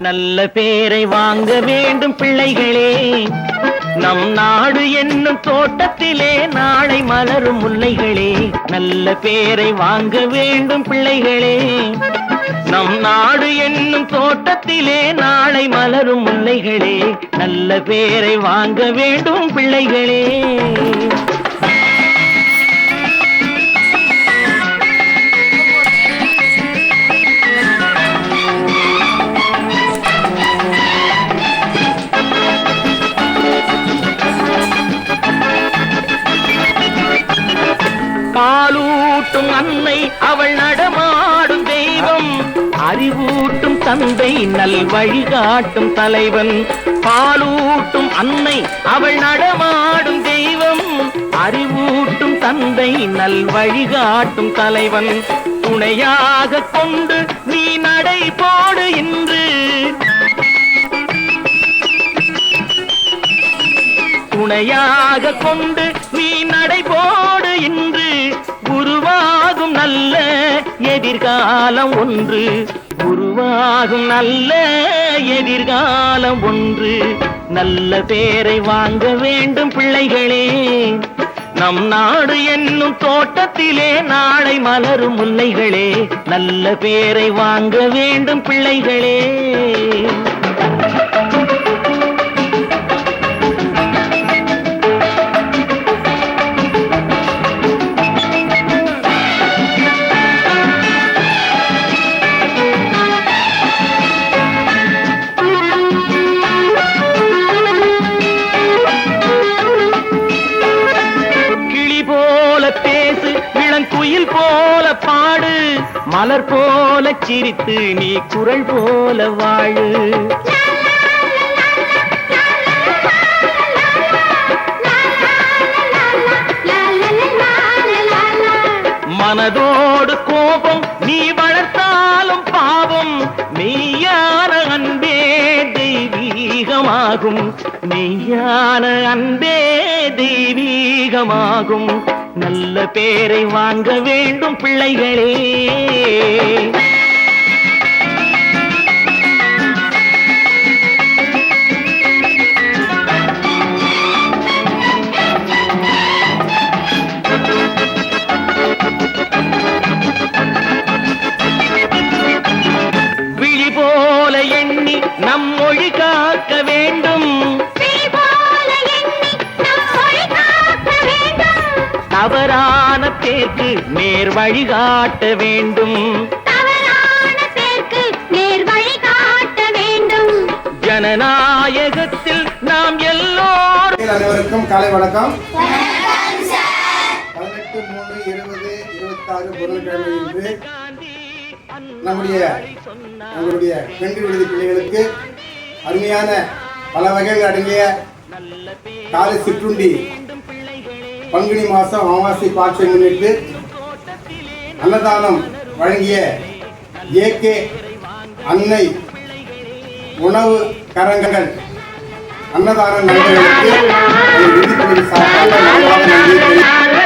நல்ல பேரை வாங்க வேண்டும் பிள்ளைகளே. நம் நாடு என்னும் தோட்டத்திலே நாளை மலரும் முல்லைகளே. நல்ல பேரை வாங்க வேண்டும் பிள்ளைகளே. நம் நாடு என்னும் தோட்டத்திலே நாளை மலரும் முல்லைகளே. நல்ல பேரை வாங்க வேண்டும் பிள்ளைகளே. பாலூட்டும் அன்னை அவள் நடமாடும் தெய்வம். அறிவூட்டும் தந்தை நல் வழிகாட்டும் தலைவன். பாலூட்டும் அன்னை அவள் நடமாடும் தெய்வம். அறிவூட்டும் தந்தை நல் வழிகாட்டும் தலைவன். துணையாக கொண்டு நீ நடை போடு இன்று. துணையாக கொண்டு நீ நடை போடு இன்று. உருவாகும் நல்ல எதிர்காலம் ஒன்று. உருவாகும் நல்ல எதிர்காலம் ஒன்று. நல்ல பேரை வாங்க வேண்டும் பிள்ளைகளே. நம் நாடு என்னும் தோட்டத்திலே நாளை மலரும் முல்லைகளே. நல்ல பேரை வாங்க வேண்டும் பிள்ளைகளே. பேசு இளங்குயில் போல பாடு. மலர் போல சிரித்து நீ குரல் போல வாழு. மனதோடு கோபம் நீ வளர்த்தாலும் பாவம். மெய்யான அன்பே தெய்வீகமாகும். மெய்யான அன்பே தெய்வீகமாகும். நல்ல பேரை வாங்க வேண்டும் பிள்ளைகளே. விழி போல எண்ணி நம் மொழி காக்க வேண்டும். தவறான பேருக்கு நேர் வழிகாட்ட வேண்டும். ஜனநாயகத்தில் நாம் எல்லோரும். அனைவருக்கும் காலை வணக்கம். 18/3/2026 புதன்கிழமை இன்று நம்முடைய பெண்கள் விடுதி பிள்ளைகளுக்கு அருமையான பல வகைகள் அடங்கிய காலை சிற்றுண்டி பங்குனி மாதம் அமாவாசை பாட்சை முன்னிட்டு அன்னதானம் வழங்கிய ஏகே அன்னை உணவு கரங்கள் அன்னதான நண்பர்களுக்கு